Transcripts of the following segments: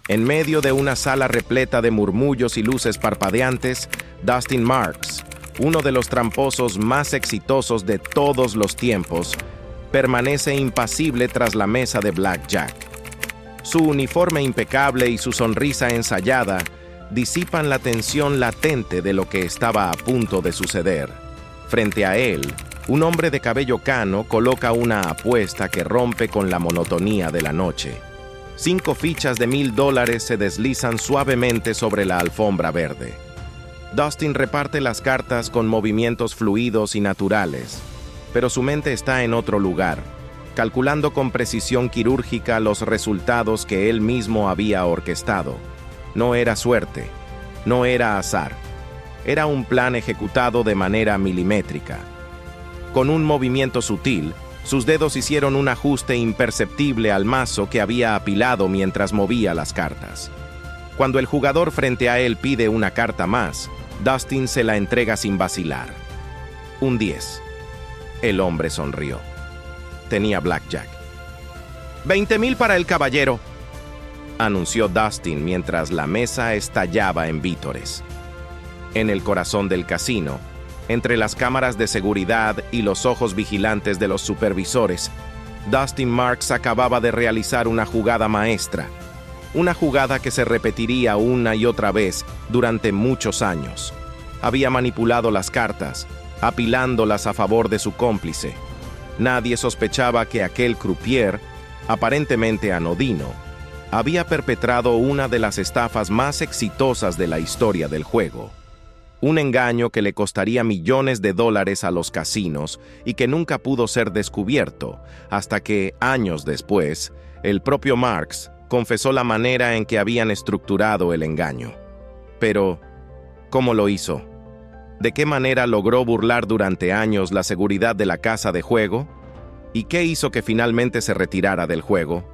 En medio de una sala repleta de murmullos y luces parpadeantes, Dustin Marks, uno de los tramposos más exitosos de todos los tiempos, permanece impasible tras la mesa de blackjack. Su uniforme impecable y su sonrisa ensayada disipan la tensión latente de lo que estaba a punto de suceder. Frente a él, un hombre de cabello cano coloca una apuesta que rompe con la monotonía de la noche. 5 fichas de $1000 se deslizan suavemente sobre la alfombra verde. Dustin reparte las cartas con movimientos fluidos y naturales, pero su mente está en otro lugar, calculando con precisión quirúrgica los resultados que él mismo había orquestado. No era suerte, no era azar, era un plan ejecutado de manera milimétrica. Con un movimiento sutil, sus dedos hicieron un ajuste imperceptible al mazo que había apilado mientras movía las cartas. Cuando el jugador frente a él pide una carta más, Dustin se la entrega sin vacilar. Un 10. El hombre sonrió. Tenía blackjack. «$20,000 para el caballero», anunció Dustin mientras la mesa estallaba en vítores. En el corazón del casino, entre las cámaras de seguridad y los ojos vigilantes de los supervisores, Dustin Marks acababa de realizar una jugada maestra, una jugada que se repetiría una y otra vez durante muchos años. Había manipulado las cartas, apilándolas a favor de su cómplice. Nadie sospechaba que aquel croupier, aparentemente anodino, había perpetrado una de las estafas más exitosas de la historia del juego. Un engaño que le costaría millones de dólares a los casinos y que nunca pudo ser descubierto, hasta que, años después, el propio Marks confesó la manera en que habían estructurado el engaño. Pero, ¿cómo lo hizo? ¿De qué manera logró burlar durante años la seguridad de la casa de juego? ¿Y qué hizo que finalmente se retirara del juego?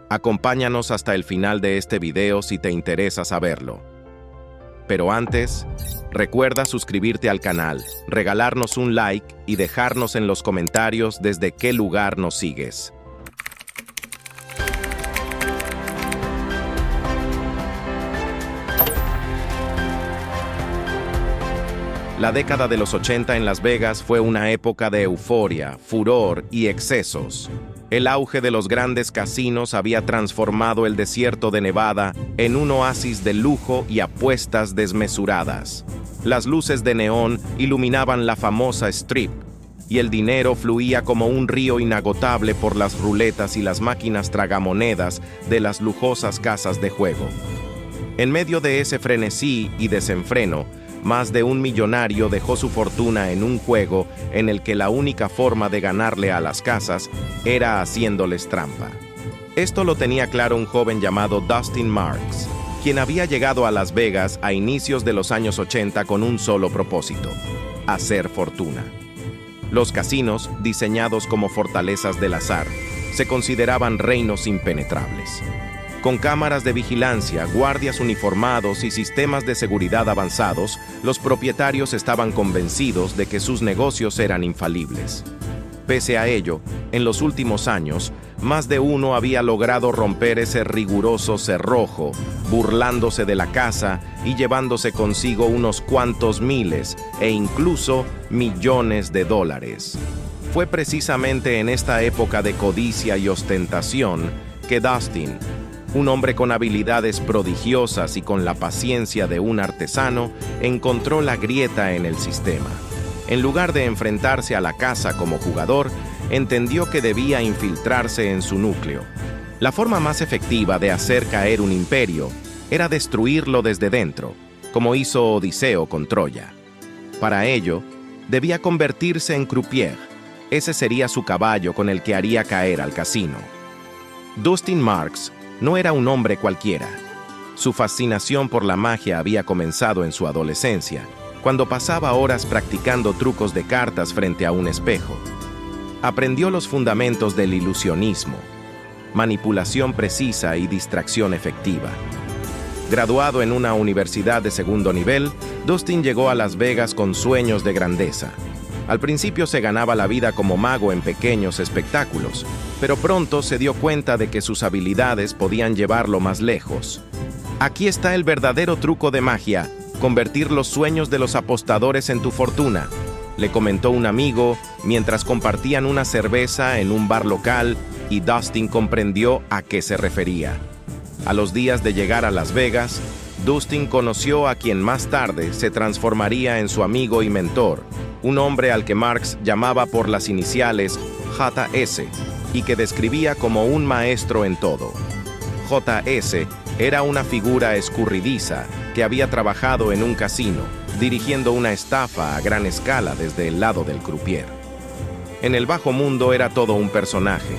Acompáñanos hasta el final de este video si te interesa saberlo. Pero antes, recuerda suscribirte al canal, regalarnos un like y dejarnos en los comentarios desde qué lugar nos sigues. La década de los 80 en Las Vegas fue una época de euforia, furor y excesos. El auge de los grandes casinos había transformado el desierto de Nevada en un oasis de lujo y apuestas desmesuradas. Las luces de neón iluminaban la famosa Strip, y el dinero fluía como un río inagotable por las ruletas y las máquinas tragamonedas de las lujosas casas de juego. En medio de ese frenesí y desenfreno, más de un millonario dejó su fortuna en un juego en el que la única forma de ganarle a las casas era haciéndoles trampa. Esto lo tenía claro un joven llamado Dustin Marks, quien había llegado a Las Vegas a inicios de los años 80 con un solo propósito: hacer fortuna. Los casinos, diseñados como fortalezas del azar, se consideraban reinos impenetrables. Con cámaras de vigilancia, guardias uniformados y sistemas de seguridad avanzados, los propietarios estaban convencidos de que sus negocios eran infalibles. Pese a ello, en los últimos años, más de uno había logrado romper ese riguroso cerrojo, burlándose de la casa y llevándose consigo unos cuantos miles e incluso millones de dólares. Fue precisamente en esta época de codicia y ostentación que Dustin, un hombre con habilidades prodigiosas y con la paciencia de un artesano, encontró la grieta en el sistema. En lugar de enfrentarse a la casa como jugador, entendió que debía infiltrarse en su núcleo. La forma más efectiva de hacer caer un imperio era destruirlo desde dentro, como hizo Odiseo con Troya. Para ello, debía convertirse en croupier. Ese sería su caballo con el que haría caer al casino. Dustin Marks no era un hombre cualquiera. Su fascinación por la magia había comenzado en su adolescencia, cuando pasaba horas practicando trucos de cartas frente a un espejo. Aprendió los fundamentos del ilusionismo, manipulación precisa y distracción efectiva. Graduado en una universidad de segundo nivel, Dustin llegó a Las Vegas con sueños de grandeza. Al principio se ganaba la vida como mago en pequeños espectáculos, pero pronto se dio cuenta de que sus habilidades podían llevarlo más lejos. Aquí está el verdadero truco de magia: convertir los sueños de los apostadores en tu fortuna, le comentó un amigo mientras compartían una cerveza en un bar local, y Dustin comprendió a qué se refería. A los días de llegar a Las Vegas, Dustin conoció a quien más tarde se transformaría en su amigo y mentor, un hombre al que Marks llamaba por las iniciales JS y que describía como un maestro en todo. JS era una figura escurridiza que había trabajado en un casino, dirigiendo una estafa a gran escala desde el lado del croupier. En el bajo mundo era todo un personaje,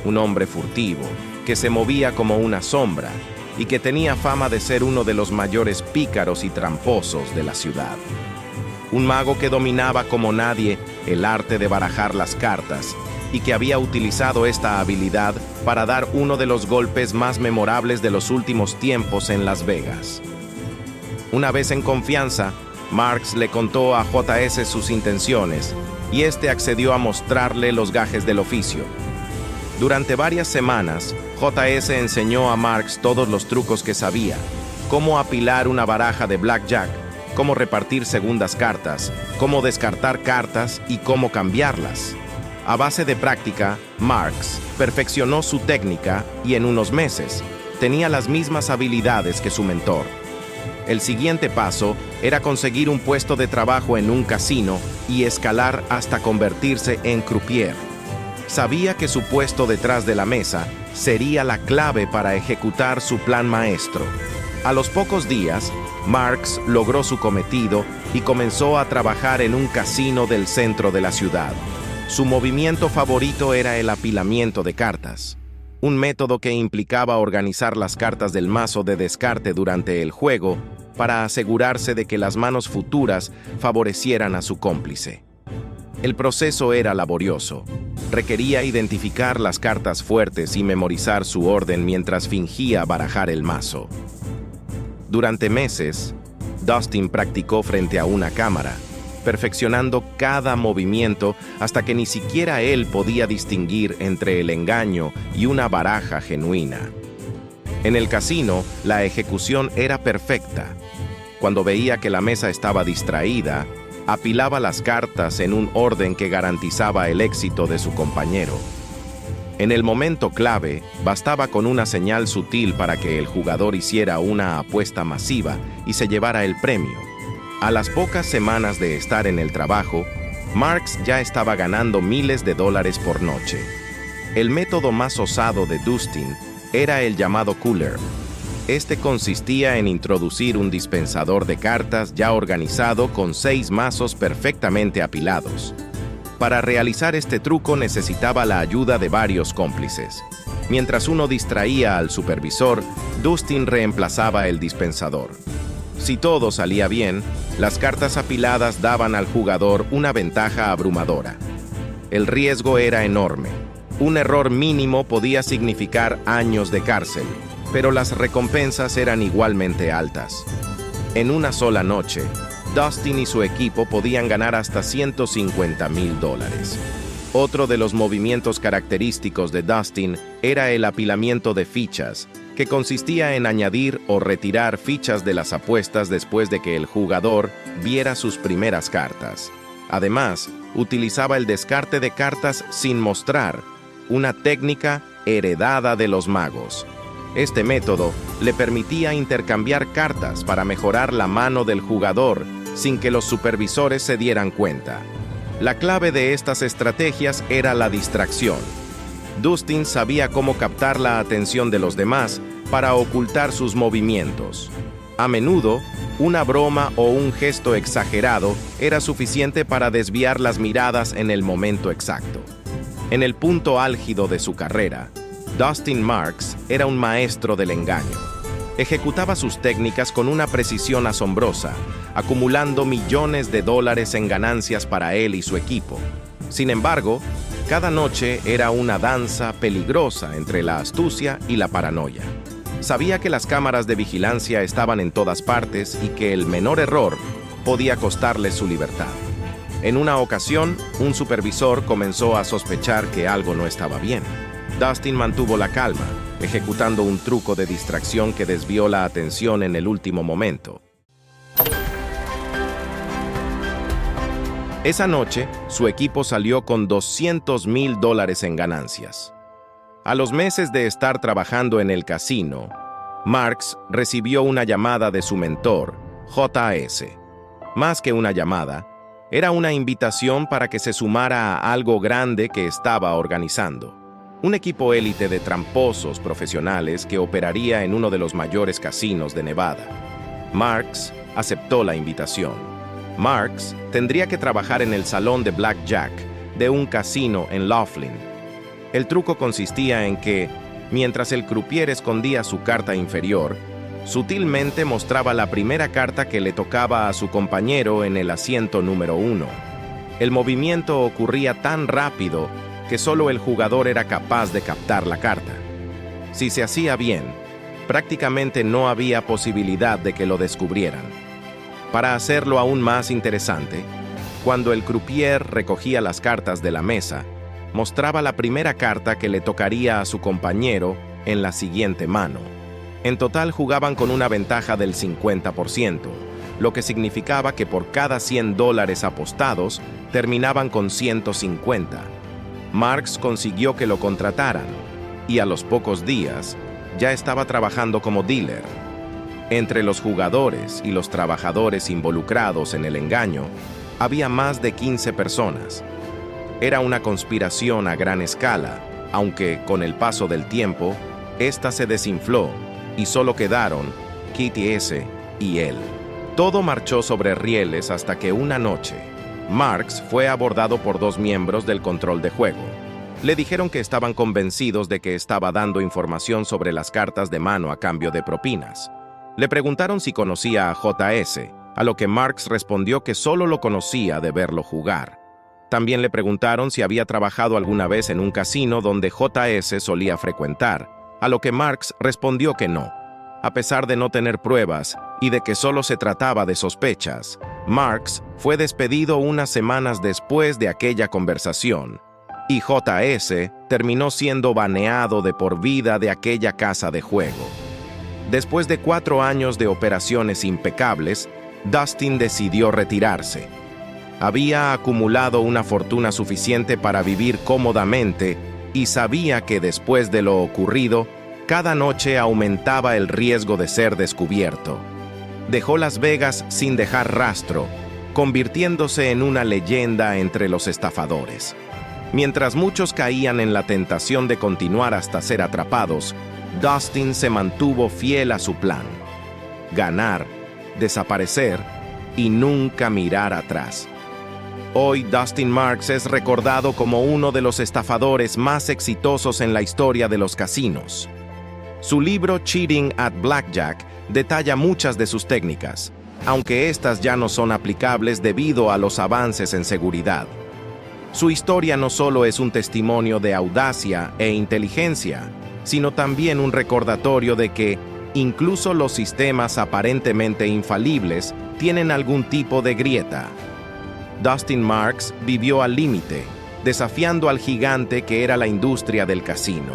un hombre furtivo, que se movía como una sombra y que tenía fama de ser uno de los mayores pícaros y tramposos de la ciudad. Un mago que dominaba como nadie el arte de barajar las cartas y que había utilizado esta habilidad para dar uno de los golpes más memorables de los últimos tiempos en Las Vegas. Una vez en confianza, Marks le contó a JS sus intenciones y este accedió a mostrarle los gajes del oficio. Durante varias semanas, JS enseñó a Marks todos los trucos que sabía: cómo apilar una baraja de blackjack, cómo repartir segundas cartas, cómo descartar cartas y cómo cambiarlas. A base de práctica, Marks perfeccionó su técnica y en unos meses tenía las mismas habilidades que su mentor. El siguiente paso era conseguir un puesto de trabajo en un casino y escalar hasta convertirse en croupier. Sabía que su puesto detrás de la mesa sería la clave para ejecutar su plan maestro. A los pocos días, Marks logró su cometido y comenzó a trabajar en un casino del centro de la ciudad. Su movimiento favorito era el apilamiento de cartas, un método que implicaba organizar las cartas del mazo de descarte durante el juego para asegurarse de que las manos futuras favorecieran a su cómplice. El proceso era laborioso. Requería identificar las cartas fuertes y memorizar su orden mientras fingía barajar el mazo. Durante meses, Dustin practicó frente a una cámara, perfeccionando cada movimiento hasta que ni siquiera él podía distinguir entre el engaño y una baraja genuina. En el casino, la ejecución era perfecta. Cuando veía que la mesa estaba distraída, apilaba las cartas en un orden que garantizaba el éxito de su compañero. En el momento clave, bastaba con una señal sutil para que el jugador hiciera una apuesta masiva y se llevara el premio. A las pocas semanas de estar en el trabajo, Marks ya estaba ganando miles de dólares por noche. El método más osado de Dustin era el llamado cooler. Este consistía en introducir un dispensador de cartas ya organizado con 6 mazos perfectamente apilados. Para realizar este truco necesitaba la ayuda de varios cómplices. Mientras uno distraía al supervisor, Dustin reemplazaba el dispensador. Si todo salía bien, las cartas apiladas daban al jugador una ventaja abrumadora. El riesgo era enorme. Un error mínimo podía significar años de cárcel, pero las recompensas eran igualmente altas. En una sola noche, Dustin y su equipo podían ganar hasta $150,000. Otro de los movimientos característicos de Dustin era el apilamiento de fichas, que consistía en añadir o retirar fichas de las apuestas después de que el jugador viera sus primeras cartas. Además, utilizaba el descarte de cartas sin mostrar, una técnica heredada de los magos. Este método le permitía intercambiar cartas para mejorar la mano del jugador sin que los supervisores se dieran cuenta. La clave de estas estrategias era la distracción. Dustin sabía cómo captar la atención de los demás para ocultar sus movimientos. A menudo, una broma o un gesto exagerado era suficiente para desviar las miradas en el momento exacto. En el punto álgido de su carrera, Dustin Marks era un maestro del engaño. Ejecutaba sus técnicas con una precisión asombrosa, acumulando millones de dólares en ganancias para él y su equipo. Sin embargo, cada noche era una danza peligrosa entre la astucia y la paranoia. Sabía que las cámaras de vigilancia estaban en todas partes y que el menor error podía costarle su libertad. En una ocasión, un supervisor comenzó a sospechar que algo no estaba bien. Dustin mantuvo la calma, ejecutando un truco de distracción que desvió la atención en el último momento. Esa noche, su equipo salió con $200,000 en ganancias. A los meses de estar trabajando en el casino, Marks recibió una llamada de su mentor, JS. Más que una llamada, era una invitación para que se sumara a algo grande que estaba organizando. Un equipo élite de tramposos profesionales que operaría en uno de los mayores casinos de Nevada. Marks aceptó la invitación. Marks tendría que trabajar en el salón de blackjack de un casino en Laughlin. El truco consistía en que, mientras el croupier escondía su carta inferior, sutilmente mostraba la primera carta que le tocaba a su compañero en el asiento número 1. El movimiento ocurría tan rápido que solo el jugador era capaz de captar la carta. Si se hacía bien, prácticamente no había posibilidad de que lo descubrieran. Para hacerlo aún más interesante, cuando el croupier recogía las cartas de la mesa, mostraba la primera carta que le tocaría a su compañero en la siguiente mano. En total jugaban con una ventaja del 50%, lo que significaba que por cada $100 apostados, terminaban con 150. Marks consiguió que lo contrataran, y a los pocos días, ya estaba trabajando como dealer. Entre los jugadores y los trabajadores involucrados en el engaño, había más de 15 personas. Era una conspiración a gran escala, aunque con el paso del tiempo, esta se desinfló y solo quedaron Kitty S. y él. Todo marchó sobre rieles hasta que una noche, Marks fue abordado por dos miembros del control de juego. Le dijeron que estaban convencidos de que estaba dando información sobre las cartas de mano a cambio de propinas. Le preguntaron si conocía a JS, a lo que Marks respondió que solo lo conocía de verlo jugar. También le preguntaron si había trabajado alguna vez en un casino donde JS solía frecuentar, a lo que Marks respondió que no. A pesar de no tener pruebas y de que solo se trataba de sospechas, Marks fue despedido unas semanas después de aquella conversación, y JS terminó siendo baneado de por vida de aquella casa de juego. Después de 4 años de operaciones impecables, Dustin decidió retirarse. Había acumulado una fortuna suficiente para vivir cómodamente y sabía que después de lo ocurrido, cada noche aumentaba el riesgo de ser descubierto. Dejó Las Vegas sin dejar rastro, convirtiéndose en una leyenda entre los estafadores. Mientras muchos caían en la tentación de continuar hasta ser atrapados, Dustin se mantuvo fiel a su plan: ganar, desaparecer y nunca mirar atrás. Hoy Dustin Marks es recordado como uno de los estafadores más exitosos en la historia de los casinos. Su libro Cheating at Blackjack detalla muchas de sus técnicas, aunque estas ya no son aplicables debido a los avances en seguridad. Su historia no solo es un testimonio de audacia e inteligencia, sino también un recordatorio de que incluso los sistemas aparentemente infalibles tienen algún tipo de grieta. Dustin Marks vivió al límite, desafiando al gigante que era la industria del casino.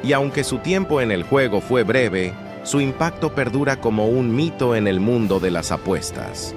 Y aunque su tiempo en el juego fue breve, su impacto perdura como un mito en el mundo de las apuestas.